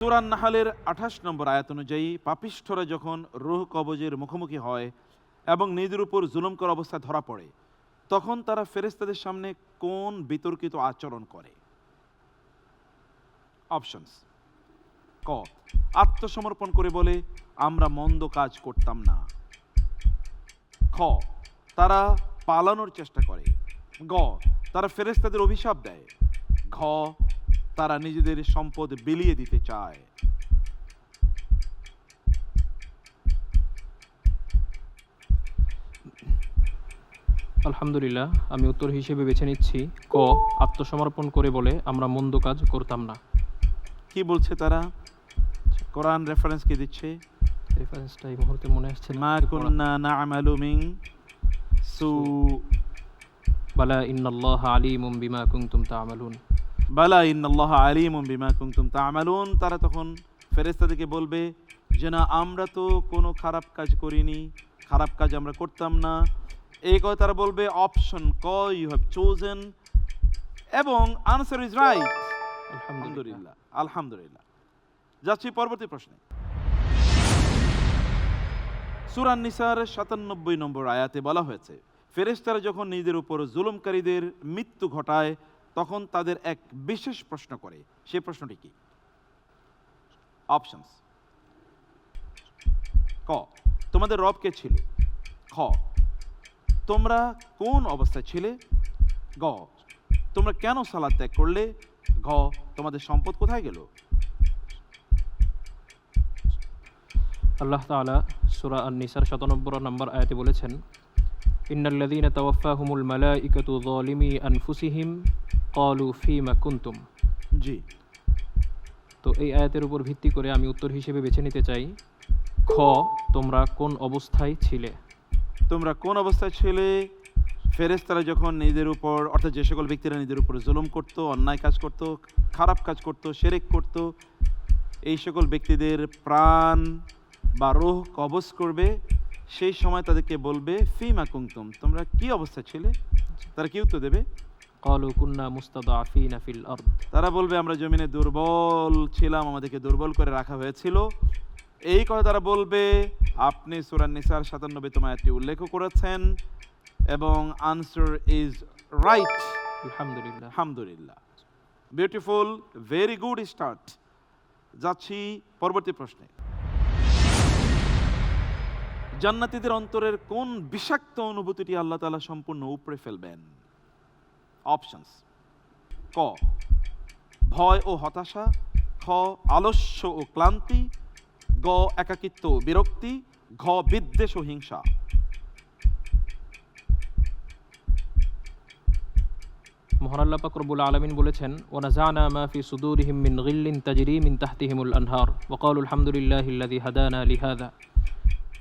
সূরা নাহলের 28 নম্বর আয়াত অনুযায়ী পাপিষ্ঠরা যখন রূহ কবজের মুখোমুখি হয় এবং নিজের উপর জুলুম করা অবস্থায় ধরা পড়ে, তখন তারা ফেরেশতাদের সামনে কোন বিতর্কিত আচরণ করে? অপশনস: ক, আত্মসমর্পণ করে বলে আমরা মন্দ কাজ করতাম না। খ, তারা পালানোর চেষ্টা করে। গ, তারা ফেরেশতাদের অভিশাপ দেয়। ঘ, তারা নিজেদের সম্পদ বিলিয়ে দিতে চায়। আলহামদুলিল্লাহ, আমি উত্তর হিসেবে বেছে নিচ্ছি ক, আত্মসমর্পণ করে বলে আমরা মন্দ কাজ করতাম না। কি বলছে তারা? কোরআন রেফারেন্স কি দিচ্ছে? রেফারেন্সটা এই মুহূর্তে মনে আসছে না। মা কুন্না না'মালু মিন সু বালা ইন্নাল্লাহা আলিমুম বিমা কুনতুম তা'মালুন। বালা ইন্নাল্লাহা আলিমুম বিমা কুনতুম তা'মালুন। তারা তখন ফেরেশতাদেরকে বলবে যে না, আমরা তো কোনো খারাপ কাজ করিনি, খারাপ কাজ আমরা করতাম না। এই কথা তারা বলবে। অপশন ক, ইউ হ্যাভ চোজেন, এবং আনসার ইজ রাইট। আলহামদুলিল্লাহ, আলহামদুলিল্লাহ। যাচ্ছি পরবর্তী প্রশ্নে। সূরা নিসার 97 নম্বর আয়াতে বলা হয়েছে, ফেরেশতারা যখন নিজেদের উপর জুলুমকারীদের মৃত্যু ঘটায় তখন তাদের এক বিশেষ প্রশ্ন করে। সেই প্রশ্নটি কি? অপশনস: ক, তোমাদের রব কে ছিল? খ, তোমরা কোন অবস্থায় ছিলে? গ, তোমরা কেন সালাত ত্যাগ করলে? ঘ, তোমাদের সম্পদ কোথায় গেল? আল্লাহ তাআলা সূরা আন-নিসার 97 নম্বর আয়াতে বলেছেন, ইন্নাল্লাযীনা তাওয়াফাহুমুল মালাঈকাতু যালিমি আনফুসিহিম ক্বালু ফীমা কুনতুম। জি। তো এই আয়াতের উপর ভিত্তি করে আমি উত্তর হিসেবে বেছে নিতে চাই খ, তোমরা কোন অবস্থায় ছিলে। তোমরা কোন অবস্থায় ছিলে? ফেরেশতারা যখন নিজেদের উপর, অর্থাৎ যে সকল ব্যক্তিরা নিজেদের উপর জুলুম করত, অন্যায় কাজ করত, খারাপ কাজ করত, শিরক করত, এই সকল ব্যক্তিদের প্রাণ বা রূহ কবজ করবে, সেই সময় তাদেরকে বলবে ফীমা কুনতুম, তোমরা কি অবস্থায় ছিলে? তারা কি উত্তর দেবে? ক্বালু কুন্না মুস্তাদআফিনা ফিল আরদ। তারা বলবে আমরা জমিনে দুর্বল ছিলাম, আমাদেরকে দুর্বল করে রাখা হয়েছিল। এই কথা তারা বলবে। আপনি সূরা নিসার 97 আয়াতটি উল্লেখ করেছেন এবং আনসার ইজ রাইট। আলহামদুলিল্লাহ, আলহামদুলিল্লাহ, বিউটিফুল, ভেরি গুড স্টার্ট। যাচ্ছি পরবর্তী প্রশ্নে। জান্নাতীদের অন্তরের কোন বিষাক্ত অনুভূতিটি আল্লাহ তাআলা সম্পূর্ণ উপড়ে ফেলবেন? অপশনস: ক, ভয় ও হতাশা। খ, আলস্য ও ক্লান্তি। গ, একাকিত্ব ও বিরক্তি। ঘ, বিদ্বেষ ও হিংসা। মহান আল্লাহ পাক রব্বুল আলামিন বলেছেন, ওয়া নাযা'না মা ফি সুদুরিহিম মিন গিল্লিন তাজরি মিন তাহতিহিমুল আনহার ওয়া ক্বালু আলহামদুলিল্লাহিল্লাযী হাদানা লিহাযা।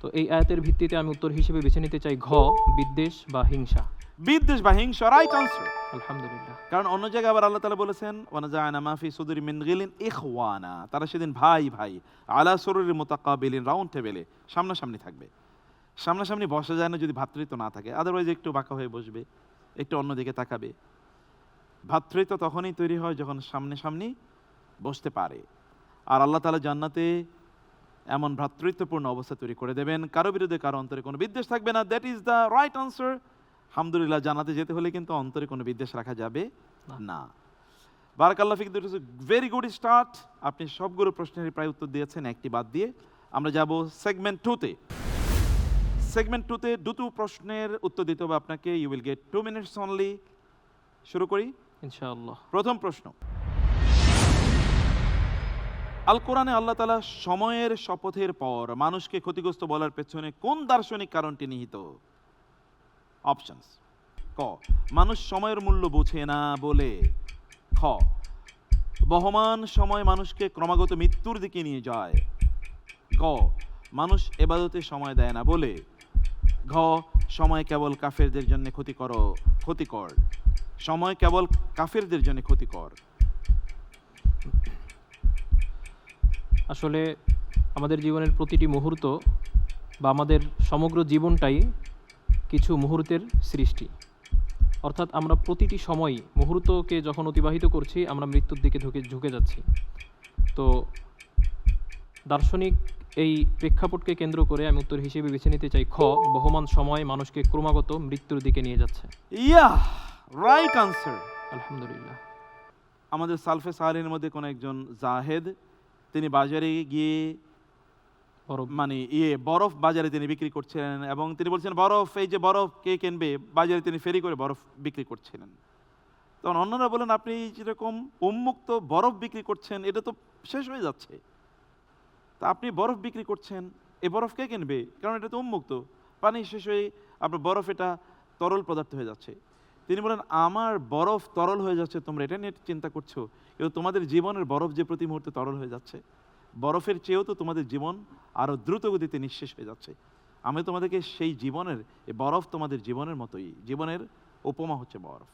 তো এই আয়াতের ভিত্তিতে আমি উত্তর হিসেবে বেছে নিতে চাই ঘ, বিদ্বেষ বা হিংসা। বিদ্বেষ বা হিংসা, রাইট আনসার। আলহামদুলিল্লাহ। কারণ অন্য জায়গায় আবার আল্লাহ তাআলা বলেছেন ওয়া নাযা'না মা ফি সুদুরিহিম মিন গিল্লিন ইখওয়ানা, তারা সেদিন ভাই ভাই, আলা সুরুরিন মুতাকাবিলিন, রাউন্ড টেবিলে সামনাসামনি থাকবে। সামনাসামনি বসা যায় না যদি ভ্রাতৃত্ব না থাকে, আদারওয়াইজ একটু বাঁকা হয়ে বসবে, একটু অন্যদিকে তাকাবে। ভ্রাতৃত্ব তখনই তৈরি হয় যখন সামনাসামনি বসতে পারে। আর আল্লাহ তাআলা জান্নাতে এমন ভ্রাতৃত্বপূর্ণ অবস্থা তৈরি করে দেবেন, কারো বিরুদ্ধে কারো অন্তরে কোনো বিদ্বেষ থাকবে না। That is the right answer. আলহামদুলিল্লাহ, জান্নাতে যেতে হলে কিন্তু অন্তরে কোনো বিদ্বেষ রাখা যাবে না। বারাকাল্লাহ ফিক, this is very good start. আপনি সবগুলো প্রশ্নের প্রায় উত্তর দিয়েছেন, একটি বাদ দিয়ে। আমরা যাব সেগমেন্ট 2-তে। সেগমেন্ট 2-তে দুটো প্রশ্নের উত্তর দিতে হবে আপনাকে। You will get 2 minutes only. শুরু করি ইনশাআল্লাহ। প্রথম প্রশ্ন। আল কোরআনে আল্লাহ তাআলা সময়ের শপথের পর মানুষকে ক্ষতিগ্রস্ত বলার পেছনে কোন দার্শনিক কারণটি নিহিত? অপশনস: ক, মানুষ সময়ের মূল্য বোঝে না বলে। খ, বহমান সময় মানুষকে ক্রমাগত মৃত্যুর দিকে নিয়ে যায়। গ, মানুষ ইবাদতে সময় দেয় না বলে। ঘ, সময় কেবল কাফেরদের জন্য ক্ষতিকর। সময় কেবল কাফেরদের জন্য ক্ষতিকর। আসলে আমাদের জীবনের প্রতিটি মুহূর্ত বা আমাদের সমগ্র জীবনটাই কিছু মুহূর্তের সৃষ্টি। অর্থাৎ আমরা প্রতিটি সময় মুহূর্তকে যখন অতিবাহিত করছি আমরা মৃত্যুর দিকে ঝুঁকে যাচ্ছি। তো দার্শনিক এই প্রেক্ষাপটকে কেন্দ্র করে আমি উত্তর হিসেবে বেছে নিতে চাই খ, বহমান সময় মানুষকে ক্রমাগত মৃত্যুর দিকে নিয়ে যাচ্ছে। ইয়া, রাইট আনসার। আলহামদুলিল্লাহ। আমাদের সালফে সালেহিনের মধ্যে কোন একজন জাহেদ, তিনি বাজারে গিয়ে বরফ মানে বরফ বাজারে তিনি বিক্রি করছিলেন, এবং তিনি বলছেন বরফ, এই যে বরফ কে কিনবে, বাজারে তিনি ফেরি করে বরফ বিক্রি করছিলেন। তখন অন্যরা বলেন, আপনি যেরকম উন্মুক্ত বরফ বিক্রি করছেন, এটা তো শেষ হয়ে যাচ্ছে, তা আপনি বরফ বিক্রি করছেন, এই বরফ কে কিনবে, কারণ এটা তো উন্মুক্ত, পানি শেষ হয়ে আপনার বরফ এটা তরল পদার্থ হয়ে যাচ্ছে। তিনি বলেন, আমার বরফ তরল হয়ে যাচ্ছে, তোমরা এটা নিয়ে চিন্তা করছো, কিন্তু তোমাদের জীবনের বরফ যে প্রতি মুহূর্তে তরল হয়ে যাচ্ছে, বরফের চেয়েও তো তোমাদের জীবন আরো দ্রুত গতিতে নিঃশেষ হয়ে যাচ্ছে। আমি তোমাদেরকে সেই জীবনের, এই বরফ তোমাদের জীবনের মতোই, জীবনের উপমা হচ্ছে বরফ।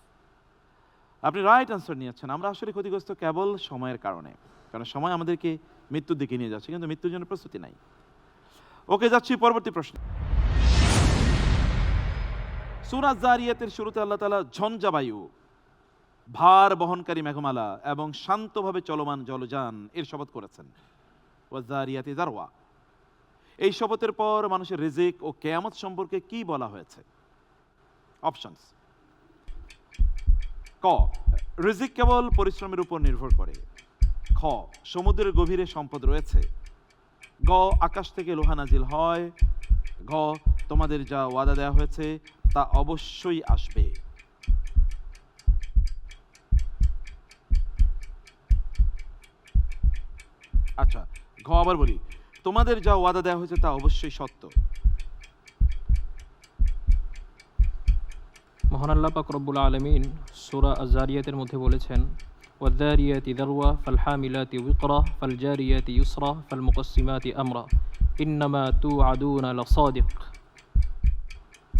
আপনি রাইট আনসার নিয়েছেন। আমরা আসলে ক্ষতিগ্রস্ত কেবল সময়ের কারণে, কারণ সময় আমাদেরকে মৃত্যুর দিকে নিয়ে যাচ্ছে, কিন্তু মৃত্যুর জন্য প্রস্তুতি নাই। ওকে, যাচ্ছি পরবর্তী প্রশ্ন। সূরা যারিয়াতের শুরুতে আল্লাহ তাআলা ঝঞ্ঝাবায়ু, ভার বহনকারী মেঘমালা এবং শান্তভাবে চলমান জলযান এর শপথ করেছেন। ওয়াযারিয়াতি যারওয়া, এই শপথের পর মানুষের রিজিক ও কিয়ামত সম্পর্কে কি বলা হয়েছে? অপশনস: ক, রিজিক কেবল পরিশ্রমের উপর নির্ভর করে। খ, সমুদ্রের গভীরে সম্পদ রয়েছে। গ, আকাশ থেকে লোহা নাজিল হয়। ঘ, তোমাদের যা ওয়াদা দেওয়া হয়েছে তা অবশ্যই আসবে। আচ্ছা, ঘ আবার বলি, তোমাদের যা ওয়াদা দেওয়া হয়েছে তা অবশ্যই সত্য। মহান আল্লাহ পাক রব্বুল আলামিন সূরা আয-যারিয়াতের মধ্যে বলেছেন, ওয়ায-যারিয়াতি যারওয়া ফাল-হামিলাতি উকরা ফাল-জারিয়াতি ইউসরা ফাল-মুকাসসিমাতি আমরা ইন্নামা তুআদুনা লাসাদিক।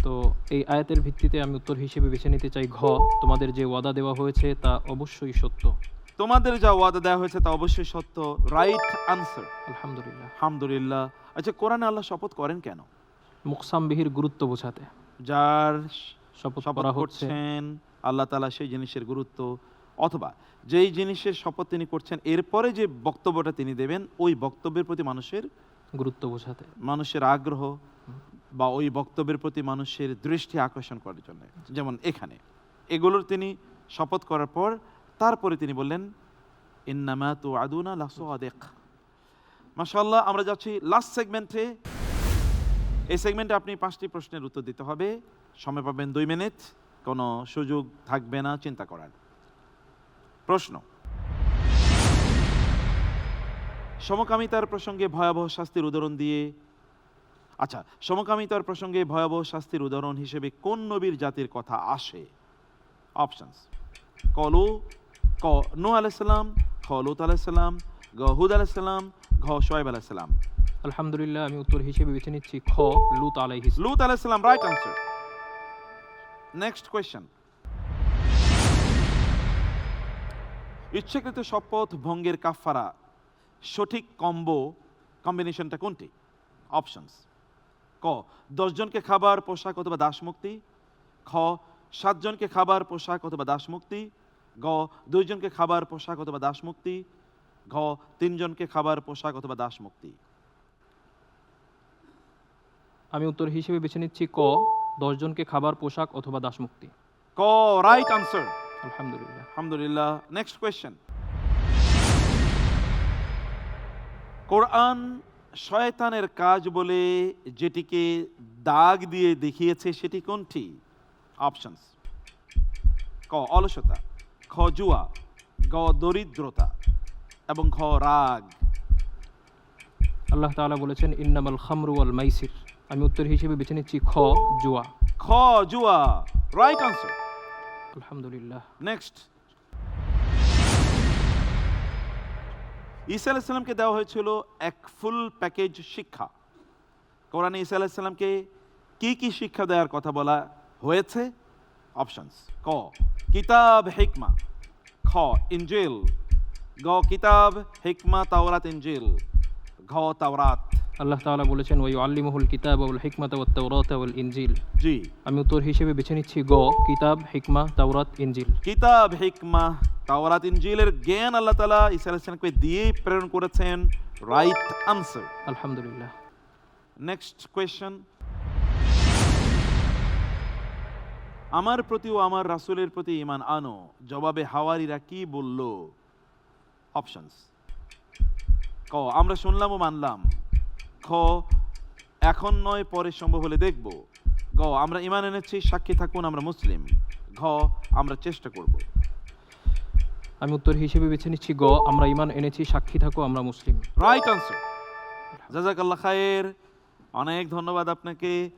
তো এই আয়াতের ভিত্তিতে আমি উত্তর হিসেবে বেছে নিতে চাই ঘ, তোমাদের যে ওয়াদা দেওয়া হয়েছে তা অবশ্যই সত্য। তোমাদের যা ওয়াদা দেওয়া হয়েছে তা অবশ্যই সত্য, রাইট আনসার। আলহামদুলিল্লাহ। আলহামদুলিল্লাহ। আচ্ছা, কোরআনে আল্লাহ শপথ করেন কেন? মুকসাম বিহির গুরুত্ব বোঝাতে। যার শপথ শপথ করা হচ্ছে করছেন আল্লাহ তাআলা সেই জিনিসের গুরুত্ব, অথবা যেই জিনিসের শপথ তিনি করছেন এরপরে যে বক্তব্যটা তিনি দেবেন ওই বক্তব্যের প্রতি মানুষের গুরুত্ব বোঝাতে, মানুষের আগ্রহ বা ওই বক্তব্যের প্রতি মানুষের দৃষ্টি আকর্ষণ করার জন্য। যেমন এখানে এগুলোর তিনি শপথ করার পর তারপরে তিনি বললেন, ইন্নামা তুআদুনা লাসাদিক। মাশাআল্লাহ। আমরা যাচ্ছি লাস্ট সেগমেন্টে। এই সেগমেন্টে আপনি 5টি প্রশ্নের উত্তর দিতে হবে। সময় পাবেন 2 মিনিট, কোনো সুযোগ থাকবে না চিন্তা করার। প্রশ্ন: সমকামিতার প্রসঙ্গে ভয়াবহ শাস্তির উদাহরণ দিয়ে, আচ্ছা, সমকামিতার প্রসঙ্গে ভয়াবহ শাস্তির উদাহরণ হিসেবে কোন নবীর জাতির কথা আসে? অপশনস: ক নূহ আলাইহিস সালাম, খ লূত আলাইহিস সালাম, গ হুদ আলাইহিস সালাম, ঘ শুআয়ব আলাইহিস সালাম। আলহামদুলিল্লাহ, আমি উত্তর হিসেবে বেছে নিচ্ছি খ, লূত আলাইহিস সালাম। লূত আলাইহিস সালাম, রাইট আনসার। নেক্সট কোয়েশ্চেন: ইচ্ছাকৃত শপথ ভঙ্গের কাফারা সঠিক কম্বিনেশনটা কোনটি? অপশনস: ক 10 জনকে খাবার, পোশাক অথবা দাসমুক্তি। খ 7 জনকে খাবার, পোশাক অথবা দাসমুক্তি। গ 2 জনকে খাবার, পোশাক অথবা দাসমুক্তি। ঘ 3 জনকে খাবার, পোশাক অথবা দাসমুক্তি। আমি উত্তর হিসেবে বেছে নিচ্ছি ক, 10 জনকে খাবার, পোশাক অথবা দাসমুক্তি। ক, রাইট আনসার। আলহামদুলিল্লাহ। আলহামদুলিল্লাহ। নেক্সট কোয়েশ্চেন: কোরআন শয়তানের কাজ বলে যেটিকে দাগ দিয়ে দেখিয়েছে সেটি কোনটি? অপশনস: ক অলসতা, খ জুয়া, গ দরিদ্রতা এবং ঘ রাগ। আল্লাহ তাআলা বলেছেন, ইন্নামাল খামরু ওয়াল মাইসির। আমি উত্তর হিসেবে বেছে নিচ্ছি খ, জুয়া। খ জুয়া, রাইট আনসার। আলহামদুলিল্লাহ। নেক্সট: ঈসা আলাইহিস সালামকে দেওয়া হয়েছিল এক ফুল প্যাকেজ শিক্ষা। কোরআনে ঈসা আলাইহিস সালামকে কি কি শিক্ষা দেওয়ার কথা বলা হয়েছে? অপশনস: ক কিতাব হিকমা, খ ইনজিল, গ কিতাব হিকমা তাওরাত ইনজিল, ঘ তাওরাত। আল্লাহ তাআলা বলেছেন ওয়া ইউআল্লিমুহুল কিতাবা ওয়াল হিকমাতা ওয়াত তাওরাতা ওয়াল ইনজিল। জি, আমি উত্তর হিসেবে বেছে নিচ্ছি গ, কিতাব, হিকমা, তাওরাত, ইনজিল। কিতাব, হিকমা, তাওরাত, ইনজিলের জ্ঞান আল্লাহ তাআলা ঈসা আলাইহিস সালামকে দিয়েই প্রেরণ করেছেন। Right answer. আলহামদুলিল্লাহ। Next question. আমার প্রতি ও আমার রাসূলের প্রতি ঈমান আনো, জবাবে হাওয়ারীরা কি বলল? অপশনস: ক, আমরা শুনলাম ও মানলাম। খ, এখন নয় পরে সম্ভব হলে দেখব। গ, আমরা ঈমান এনেছি, সাক্ষী থাকুন আমরা মুসলিম। ঘ, আমরা চেষ্টা করব। আমি উত্তর হিসেবে বেছে নিচ্ছি গ, আমরা ঈমান এনেছি, সাক্ষী থাকো আমরা মুসলিম। Right answer. জাযাকাল্লাহ খায়ের। অনেক ধন্যবাদ আপনাকে।